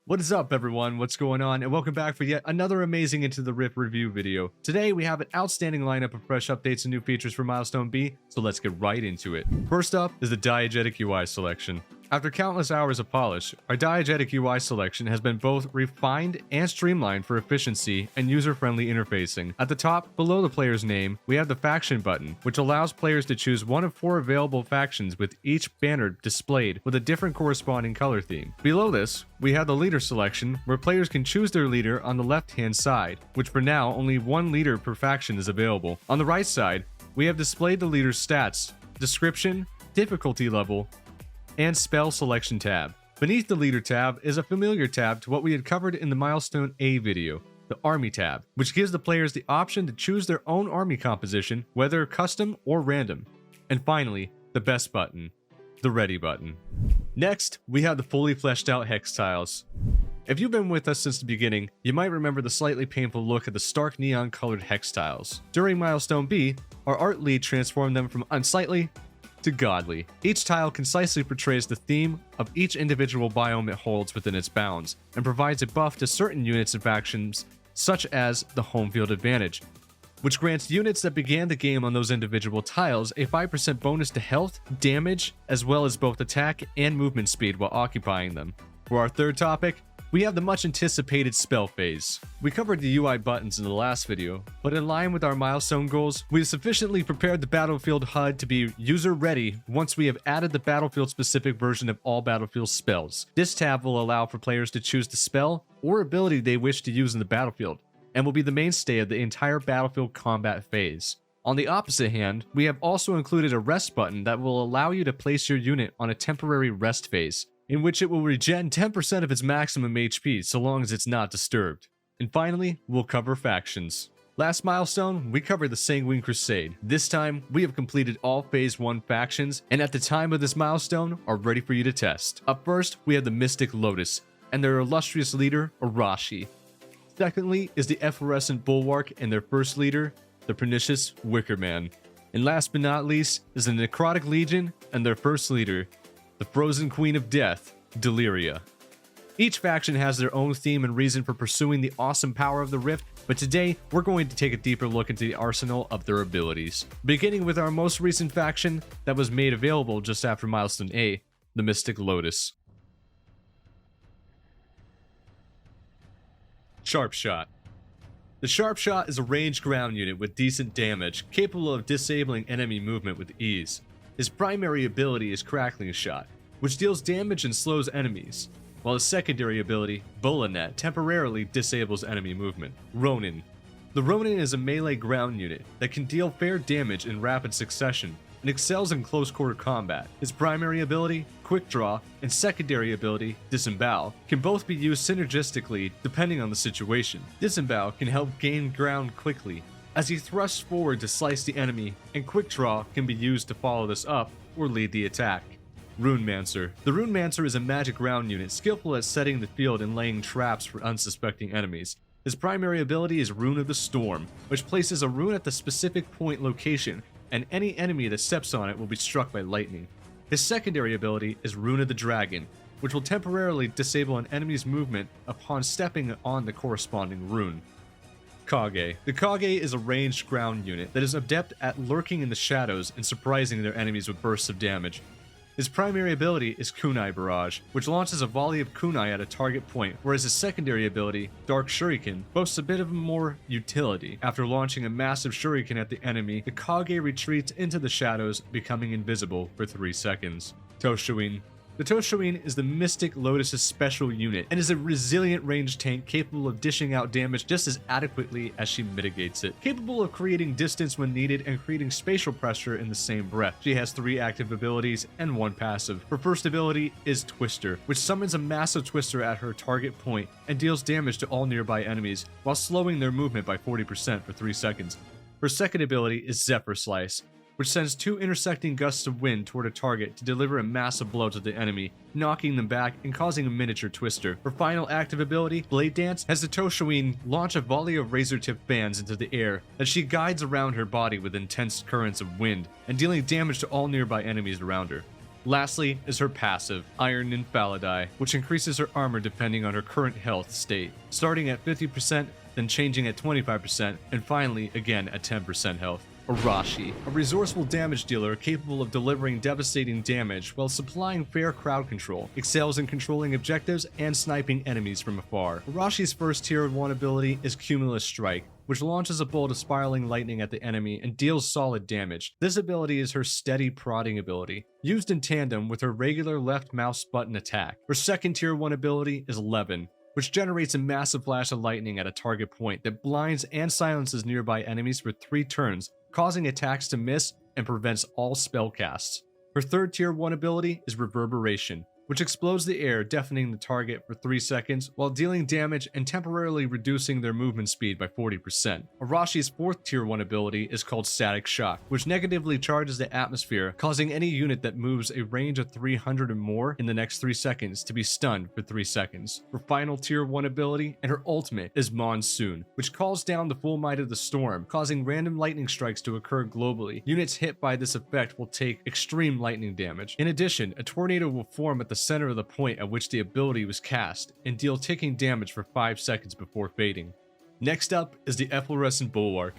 What is up, everyone? What's going on? And welcome back for yet another amazing Into the Rift review video. Today we have an outstanding lineup of fresh updates and new features for Milestone B, so let's get right into it. First up is the Diegetic Ui selection. After countless hours of polish, our Diegetic Ui selection has been both refined and streamlined for efficiency and user-friendly interfacing. At the top, below the player's name, we have the faction button, which allows players to choose one of 4 available factions with each banner displayed with a different corresponding color theme. Below this, we have the leader selection, where players can choose their leader on the left-hand side, which for now, only 1 leader per faction is available. On the right side, we have displayed the leader's stats, description, difficulty level, and spell selection tab. Beneath the leader tab is a familiar tab to what we had covered in the Milestone A video, the army tab, which gives the players the option to choose their own army composition, whether custom or random. And finally, the best button, the ready button. Next, we have the fully fleshed out Hex Tiles. If you've been with us since the beginning, you might remember the slightly painful look of the stark neon colored Hex Tiles. During Milestone B, our art lead transformed them from unsightly to godly. Each tile concisely portrays the theme of each individual biome it holds within its bounds, and provides a buff to certain units and factions, such as the home field advantage, which grants units that began the game on those individual tiles a 5% bonus to health, damage, as well as both attack and movement speed while occupying them. For our third topic, we have the much anticipated spell phase. We covered the UI buttons in the last video, but in line with our milestone goals, we have sufficiently prepared the Battlefield HUD to be user ready once we have added the Battlefield specific version of all Battlefield spells. This tab will allow for players to choose the spell or ability they wish to use in the battlefield, and will be the mainstay of the entire Battlefield combat phase. On the opposite hand, we have also included a rest button that will allow you to place your unit on a temporary rest phase, in which it will regen 10% of its maximum HP so long as it's not disturbed. And finally, we'll cover factions. Last milestone, we covered the Sanguine Crusade. This time, we have completed all Phase 1 factions, and at the time of this milestone, are ready for you to test. Up first, we have the Mystic Lotus, and their illustrious leader, Arashi. Secondly is the Efflorescent Bulwark and their first leader, the Pernicious Wickerman. And last but not least is the Necrotic Legion and their first leader, the Frozen Queen of Death, Deliria. Each faction has their own theme and reason for pursuing the awesome power of the Rift, but today we're going to take a deeper look into the arsenal of their abilities. Beginning with our most recent faction that was made available just after Milestone A, the Mystic Lotus. Sharp Shot. The Sharp Shot is a ranged ground unit with decent damage, capable of disabling enemy movement with ease. His primary ability is Crackling Shot, which deals damage and slows enemies, while his secondary ability, Bolanet, temporarily disables enemy movement. Ronin. The Ronin is a melee ground unit that can deal fair damage in rapid succession and excels in close quarter combat. His primary ability, Quick Draw, and secondary ability, Disembowel, can both be used synergistically depending on the situation. Disembowel can help gain ground quickly as he thrusts forward to slice the enemy, and Quick Draw can be used to follow this up or lead the attack. Runemancer. The Runemancer is a magic ground unit skillful at setting the field and laying traps for unsuspecting enemies. His primary ability is Rune of the Storm, which places a rune at the specific point location, and any enemy that steps on it will be struck by lightning. His secondary ability is Rune of the Dragon, which will temporarily disable an enemy's movement upon stepping on the corresponding rune. Kage. The Kage is a ranged ground unit that is adept at lurking in the shadows and surprising their enemies with bursts of damage. His primary ability is Kunai Barrage, which launches a volley of kunai at a target point, whereas his secondary ability, Dark Shuriken, boasts a bit of more utility. After launching a massive shuriken at the enemy, the Kage retreats into the shadows, becoming invisible for 3 seconds. Toshuin. The Toshuin is the Mystic Lotus' special unit and is a resilient ranged tank capable of dishing out damage just as adequately as she mitigates it. Capable of creating distance when needed and creating spatial pressure in the same breath. She has 3 active abilities and 1 passive. Her first ability is Twister, which summons a massive twister at her target point and deals damage to all nearby enemies while slowing their movement by 40% for 3 seconds. Her second ability is Zephyr Slice, which sends 2 intersecting gusts of wind toward a target to deliver a massive blow to the enemy, knocking them back and causing a miniature twister. Her final active ability, Blade Dance, has the Toshuin launch a volley of razor-tipped fans into the air that she guides around her body with intense currents of wind, and dealing damage to all nearby enemies around her. Lastly is her passive, Iron Infalidai, which increases her armor depending on her current health state, starting at 50%, then changing at 25%, and finally again at 10% health. Arashi, a resourceful damage dealer capable of delivering devastating damage while supplying fair crowd control, excels in controlling objectives and sniping enemies from afar. Arashi's first tier 1 ability is Cumulus Strike, which launches a bolt of spiraling lightning at the enemy and deals solid damage. This ability is her steady prodding ability, used in tandem with her regular left mouse button attack. Her second tier 1 ability is Levin, which generates a massive flash of lightning at a target point that blinds and silences nearby enemies for 3 turns, causing attacks to miss and prevents all spell casts. Her third tier 1 ability is Reverberation, which explodes the air, deafening the target for 3 seconds while dealing damage and temporarily reducing their movement speed by 40%. Arashi's fourth tier 1 ability is called Static Shock, which negatively charges the atmosphere, causing any unit that moves a range of 300 or more in the next 3 seconds to be stunned for 3 seconds. Her final tier 1 ability and her ultimate is Monsoon, which calls down the full might of the storm, causing random lightning strikes to occur globally. Units hit by this effect will take extreme lightning damage. In addition, a tornado will form at the center of the point at which the ability was cast and deal ticking damage for 5 seconds before fading. Next up is the Efflorescent Bulwark,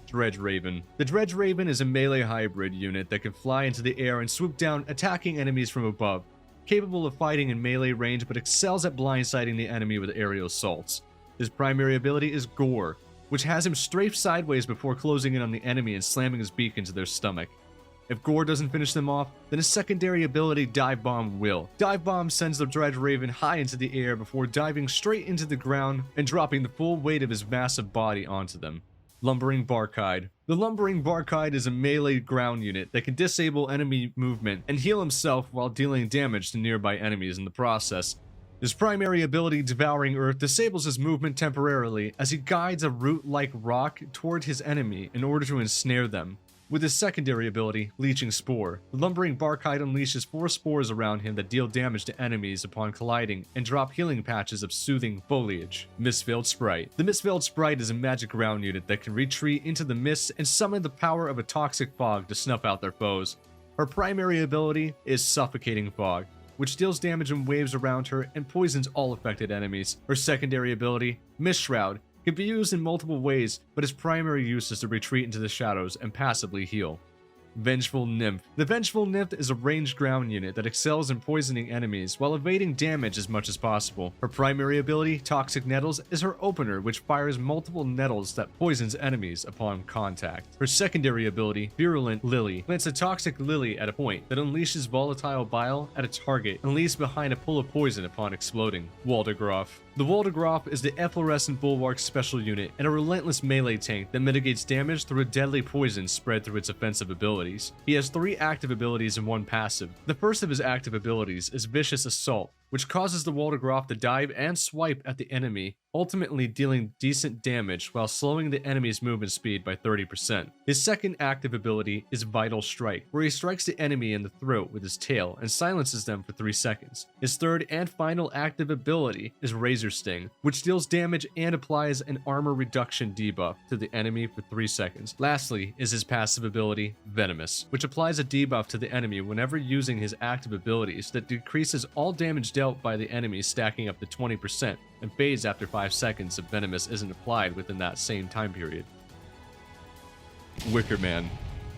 Dredge Raven. The Dredge Raven is a melee hybrid unit that can fly into the air and swoop down, attacking enemies from above. Capable of fighting in melee range but excels at blindsiding the enemy with aerial assaults. His primary ability is Gore, which has him strafe sideways before closing in on the enemy and slamming his beak into their stomach. If Gore doesn't finish them off, then his secondary ability, Dive Bomb, will. Dive Bomb sends the Dredge Raven high into the air before diving straight into the ground and dropping the full weight of his massive body onto them. Lumbering Barkide. The Lumbering Barkide is a melee ground unit that can disable enemy movement and heal himself while dealing damage to nearby enemies in the process. His primary ability, Devouring Earth, disables his movement temporarily as he guides a root-like rock toward his enemy in order to ensnare them. With his secondary ability, Leeching Spore, the Lumbering Barkide unleashes 4 spores around him that deal damage to enemies upon colliding and drop healing patches of soothing foliage. Mistveiled Sprite. The Mistveiled Sprite is a magic ground unit that can retreat into the mists and summon the power of a toxic fog to snuff out their foes. Her primary ability is Suffocating Fog, which deals damage in waves around her and poisons all affected enemies. Her secondary ability, Mist Shroud, can be used in multiple ways, but its primary use is to retreat into the shadows and passively heal. Vengeful Nymph. The Vengeful Nymph is a ranged ground unit that excels in poisoning enemies while evading damage as much as possible. Her primary ability, Toxic Nettles, is her opener, which fires multiple nettles that poisons enemies upon contact. Her secondary ability, Virulent Lily, plants a toxic lily at a point that unleashes volatile bile at a target and leaves behind a pool of poison upon exploding. Waldegroff. The Waldegroff is the Efflorescent Bulwark special unit and a relentless melee tank that mitigates damage through a deadly poison spread through its offensive abilities. He has 3 active abilities and 1 passive. The first of his active abilities is Vicious Assault, which causes the Waldegroff to dive and swipe at the enemy, ultimately dealing decent damage while slowing the enemy's movement speed by 30%. His second active ability is Vital Strike, where he strikes the enemy in the throat with his tail and silences them for 3 seconds. His third and final active ability is Razor Sting, which deals damage and applies an armor reduction debuff to the enemy for 3 seconds. Lastly is his passive ability, Venomous, which applies a debuff to the enemy whenever using his active abilities that decreases all damage dealt by the enemy, stacking up to 20%, and fades after 5 seconds if Venomous isn't applied within that same time period. Wickerman.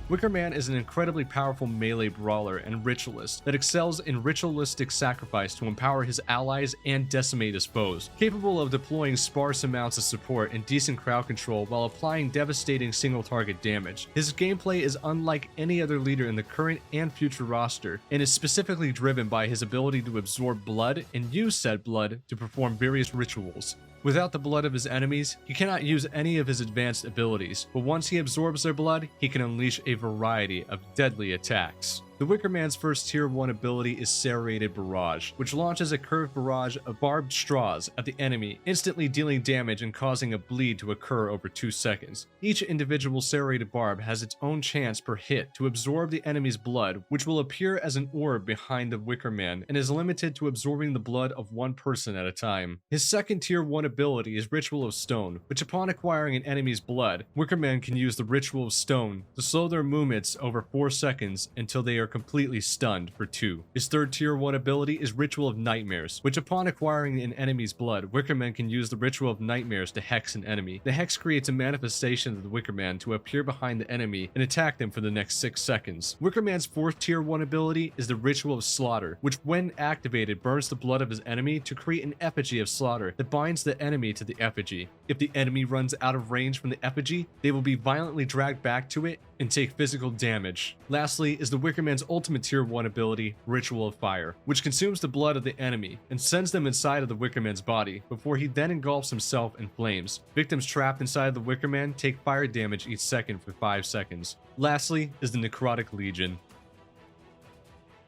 Wickerman is an incredibly powerful melee brawler and ritualist that excels in ritualistic sacrifice to empower his allies and decimate his foes, capable of deploying sparse amounts of support and decent crowd control while applying devastating single target damage. His gameplay is unlike any other leader in the current and future roster, and is specifically driven by his ability to absorb blood and use said blood to perform various rituals. Without the blood of his enemies, he cannot use any of his advanced abilities, but once he absorbs their blood, he can unleash a variety of deadly attacks. The Wickerman's first tier 1 ability is Serrated Barrage, which launches a curved barrage of barbed straws at the enemy, instantly dealing damage and causing a bleed to occur over 2 seconds. Each individual serrated barb has its own chance per hit to absorb the enemy's blood, which will appear as an orb behind the Wickerman and is limited to absorbing the blood of 1 person at a time. His second tier 1 ability is Ritual of Stone, which upon acquiring an enemy's blood, Wickerman can use the Ritual of Stone to slow their movements over 4 seconds until they are completely stunned for 2. His third tier 1 ability is Ritual of Nightmares, which upon acquiring an enemy's blood, Wickerman can use the Ritual of Nightmares to hex an enemy. The hex creates a manifestation of the Wickerman to appear behind the enemy and attack them for the next 6 seconds. Wickerman's fourth tier 1 ability is the Ritual of Slaughter, which when activated burns the blood of his enemy to create an effigy of slaughter that binds the enemy to the effigy. If the enemy runs out of range from the effigy, they will be violently dragged back to it and take physical damage. Lastly is the Wickerman's ultimate tier 1 ability, Ritual of Fire, which consumes the blood of the enemy and sends them inside of the Wickerman's body before he then engulfs himself in flames. Victims trapped inside the Wickerman take fire damage each second for 5 seconds. Lastly is the Necrotic Legion.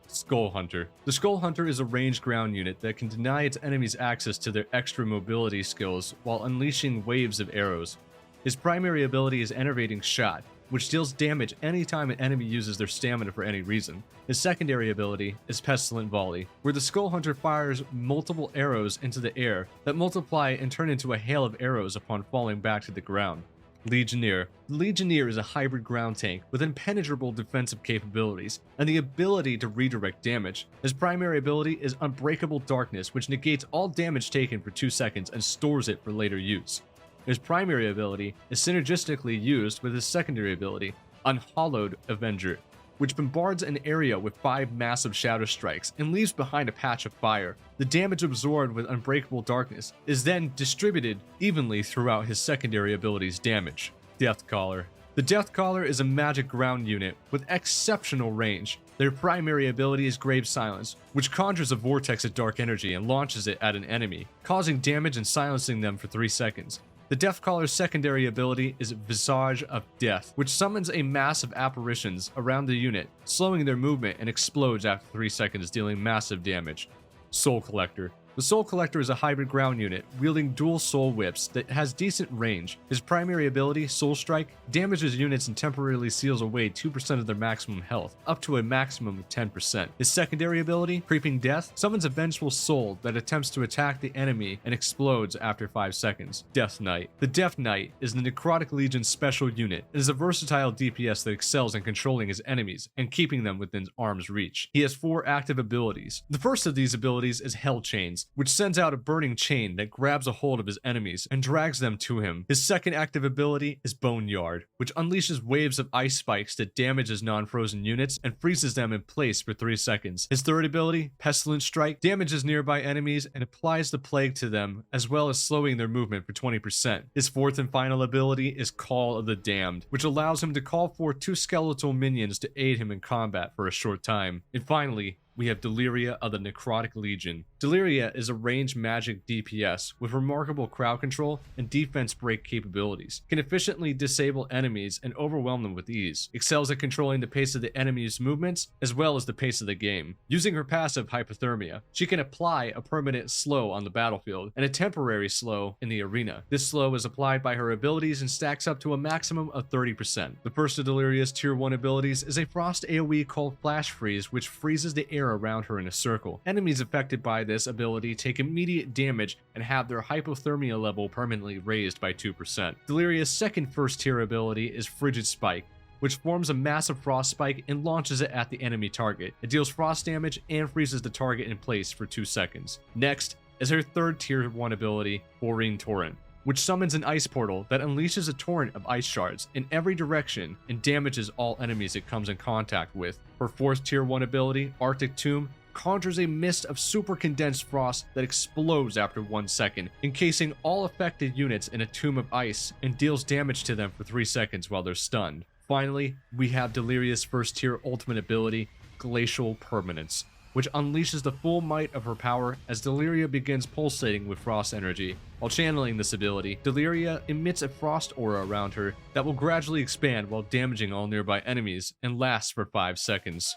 Skull Hunter. The Skull Hunter is a ranged ground unit that can deny its enemies access to their extra mobility skills while unleashing waves of arrows. His primary ability is Enervating Shot, which deals damage anytime an enemy uses their stamina for any reason. His secondary ability is Pestilent Volley, where the Skull Hunter fires multiple arrows into the air that multiply and turn into a hail of arrows upon falling back to the ground. Legionnaire. The Legionnaire is a hybrid ground tank with impenetrable defensive capabilities and the ability to redirect damage. His primary ability is Unbreakable Darkness, which negates all damage taken for 2 seconds and stores it for later use. His primary ability is synergistically used with his secondary ability, Unhallowed Avenger, which bombards an area with 5 massive shadow strikes and leaves behind a patch of fire. The damage absorbed with Unbreakable Darkness is then distributed evenly throughout his secondary ability's damage. Deathcaller. The Deathcaller is a magic ground unit with exceptional range. Their primary ability is Grave Silence, which conjures a vortex of dark energy and launches it at an enemy, causing damage and silencing them for 3 seconds. The Deathcaller's secondary ability is Visage of Death, which summons a mass of apparitions around the unit, slowing their movement and explodes after 3 seconds, dealing massive damage. Soul Collector. The Soul Collector is a hybrid ground unit, wielding dual soul whips that has decent range. His primary ability, Soul Strike, damages units and temporarily seals away 2% of their maximum health, up to a maximum of 10%. His secondary ability, Creeping Death, summons a vengeful soul that attempts to attack the enemy and explodes after 5 seconds. Death Knight. The Death Knight is the Necrotic Legion's special unit and is a versatile DPS that excels in controlling his enemies and keeping them within arm's reach. He has 4 active abilities. The first of these abilities is Hell Chains, which sends out a burning chain that grabs a hold of his enemies and drags them to him. His second active ability is Boneyard, which unleashes waves of ice spikes that damages non-frozen units and freezes them in place for 3 seconds. His third ability, Pestilent Strike, damages nearby enemies and applies the plague to them, as well as slowing their movement for 20%. His fourth and final ability is Call of the Damned, which allows him to call for 2 skeletal minions to aid him in combat for a short time. And finally, we have Deliria of the Necrotic Legion. Deliria is a ranged magic DPS with remarkable crowd control and defense break capabilities. Can efficiently disable enemies and overwhelm them with ease. Excels at controlling the pace of the enemy's movements as well as the pace of the game. Using her passive Hypothermia, she can apply a permanent slow on the battlefield and a temporary slow in the arena. This slow is applied by her abilities and stacks up to a maximum of 30%. The first of Deliria's tier 1 abilities is a frost AoE called Flash Freeze, which freezes the air around her in a circle. Enemies affected by this ability take immediate damage and have their hypothermia level permanently raised by 2%. Deliria's second first tier ability is Frigid Spike, which forms a massive frost spike and launches it at the enemy target. It deals frost damage and freezes the target in place for 2 seconds. Next is her third tier 1 ability, Borean Torrent, which summons an ice portal that unleashes a torrent of ice shards in every direction and damages all enemies it comes in contact with. Her fourth tier 1 ability, Arctic Tomb, conjures a mist of super condensed frost that explodes after 1 second, encasing all affected units in a tomb of ice and deals damage to them for 3 seconds while they're stunned. Finally, we have Deliria's first tier ultimate ability, Glacial Permanence, which unleashes the full might of her power as Deliria begins pulsating with frost energy. While channeling this ability, Deliria emits a frost aura around her that will gradually expand while damaging all nearby enemies and lasts for 5 seconds.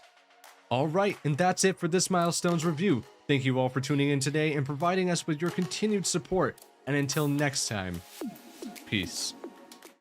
Alright, and that's it for this Milestones review. Thank you all for tuning in today and providing us with your continued support, and until next time, peace.